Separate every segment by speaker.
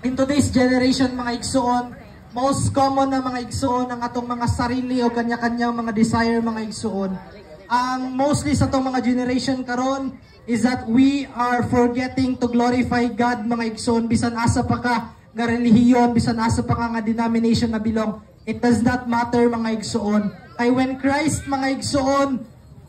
Speaker 1: In today's generation mga igsuon, most common na mga igsuon ang atong mga sarili o kanya-kanyang mga desire mga igsuon. Ang mostly sa atong mga generation karon is that we are forgetting to glorify God mga igsuon, bisan asa pa ka nga relihiyon, bisan asa pa ka nga denomination na belong. It does not matter mga igsuon. Kay when Christ mga igsuon,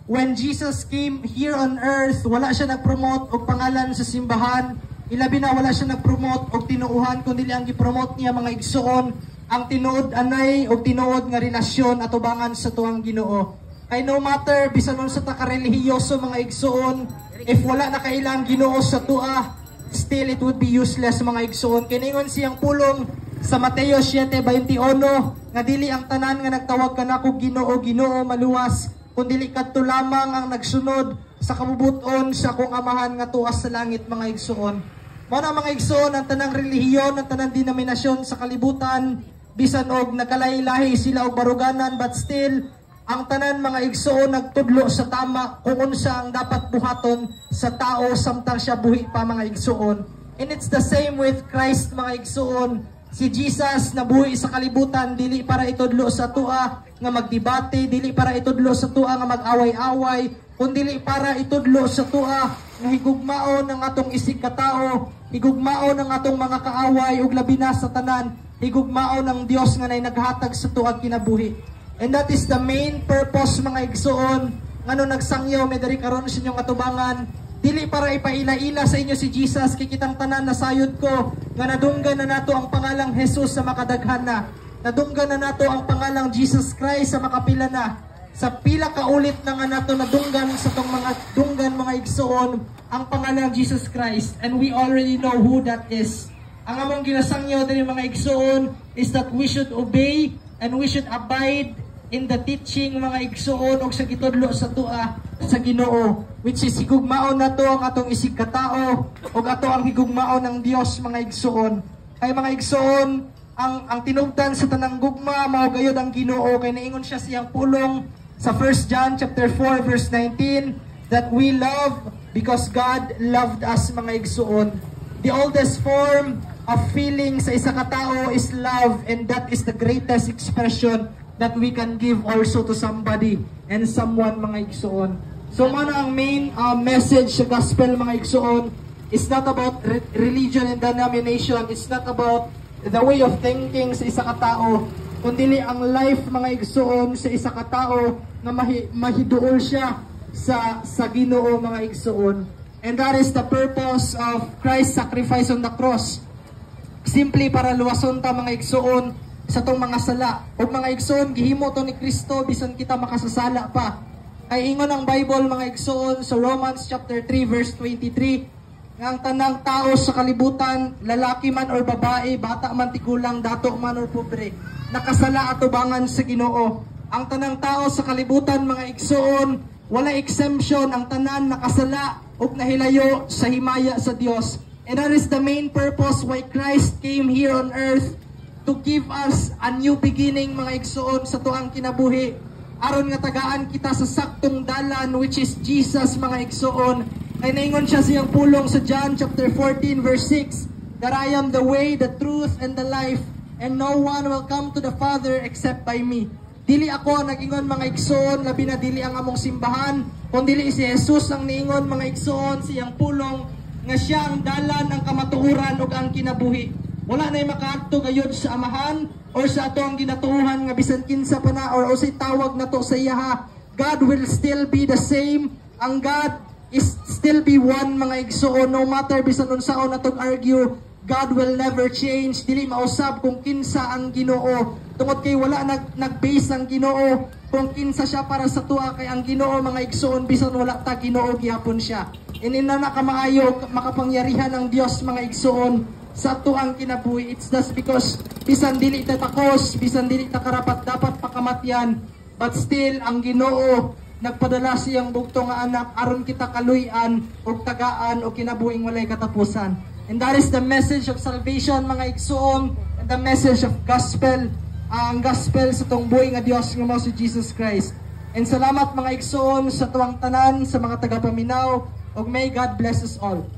Speaker 1: when Jesus came here on earth, wala siya nag-promote og pangalan sa simbahan. Ilabi na wala siya nag-promote og tinuuhan, kundi ang gi-promote niya mga igsuon ang tinuod anay o tinuod nga relasyon at ubangan sa tuang Ginoo. Kay no matter bisan unsa ta ka relihiyoso mga igsuon, if wala na kailang Ginoo sa tua, still it would be useless mga igsuon. Kiningon siyang pulong sa Mateo 7:21 nga dili ang tanan nga nagtawag kanako Ginoo, Ginoo maluwas, kundi kadto lamang ang nagsunod sa kabubuton sa akong amahan nga tuas sa langit mga igsuon. Mao na mga igsoon, ang tanang relihiyon, ang tanang denominasyon sa kalibutan, bisan og nagkalahi-lahi sila og baruganan, but still ang tanan mga igsoon nagtudlo sa tama kung unsa ang dapat buhaton sa tao samtang siya buhi pa mga igsoon. And it's the same with Christ mga igsoon. Si Jesus na buhi sa kalibutan, dili para itudlo sa tua nga magdebate, dili para itudlo sa tua nga mag-away-away, kundi para itudlo sa tua nga higugmaon ng atong isig katao, higugmaon ng atong mga kaaway ug labi na sa tanan, higugmaon ng Dios nga nay naghatag sa tuag kinabuhi. And that is the main purpose mga igsuon ngano nagsangyaw mi diri karon sa inyong atubangan, dili para ipaila-ila sa inyo si Jesus, kay kitang tanan nasayod ko nga nadunggan na nato ang pangalang Jesus sa makadaghan na, nadunggan na nato ang pangalang Jesus Christ sa makapila na. Sa pila ka ulit na nga nato nadunggan sa tong mga dunggan mga igsuon ang pangalang Jesus Christ, and we already know who that is. Ang among ginasangyaw diri mga igsuon is that we should obey and we should abide in the teaching mga igsuon og sa gitudlo sa tua sa Ginoo, which is higugmaon nato ang atong isig katao og ato ang higugmaon ng Dios mga igsuon. Kay mga igsuon, ang tinubdan sa tanang gugma mao gayud ang Ginoo, kay naingon siya siyang pulong sa 1 John chapter 4 verse 19 that we love because God loved us mga igsuon. The oldest form of feeling sa isa ka tao is love, and that is the greatest expression that we can give also to somebody and someone mga igsuon. So mana ang main message sa gospel mga igsuon is not about religion and denomination, it's not about the way of thinking sa isa ka tao, kundi ang life mga igsuon sa isa ka tao na mahiduol siya sa Ginoo mga igsuon. And that is the purpose of Christ's sacrifice on the cross. Simply para luwason ta mga igsuon sa tong mga sala. O mga igsuon, gihimo to ni Kristo bisan kita makasasala pa. Ay ingon ang Bible mga igsuon sa Romans chapter 3 verse 23, nga ang tanang tao sa kalibutan, lalaki man or babae, bata man tigulang, dato man or pobre, nakasala at tubangan sa Ginoo. Ang tanang tao sa kalibutan mga igsuon, wala exemption, ang tanan nakasala ug nahilayo sa himaya sa Dios. And that is the main purpose why Christ came here on earth, to give us a new beginning mga igsuon sa tuang kinabuhi, aron nga tagaan kita sa saktong dalan which is Jesus mga igsuon. Kay naingon siya siyang pulong sa John chapter 14 verse 6 that I am the way, the truth, and the life, and no one will come to the Father except by me. Dili ako nag-ingon mga igsoon, labi na dili ang among simbahan, kundi dili si Jesus ang niingon mga igsoon siyang pulong nga siya ang dalan, ang kamatuoran ug ang kinabuhi. Wala na makaadto gayud sa amahan or sa ato ang ginatuohan nga bisan kinsa pa na or usay tawag nato sa iyaha. God will still be the same. Ang God is still be one mga igsoon, no matter bisan unsaon natong argue. God will never change. Dili mausab kung kinsa ang Ginoo. Tungod kay wala nag-base ang Ginoo kung kinsa siya para sa tua, kay ang Ginoo mga igsoon bisan wala ta Ginoo gihapon siya. Inina na kamaayo makapangyarihan ng Dios mga igsoon sa tuang kinabuhi. It's just because bisan dili ta takos, bisan dili ta karapat dapat pakamatyan, but still ang Ginoo nagpadala siyang bugtong nga anak aron kita kaluy-an og tagaan o kinabuhing walay katapusan. And that is the message of salvation mga igsoon, and the message of gospel, ang gospel sa tong buhay nga Dios nga mao si Jesus Christ. And salamat mga igsoon sa tuwang tanan, sa mga tagapaminaw, og may God bless us all.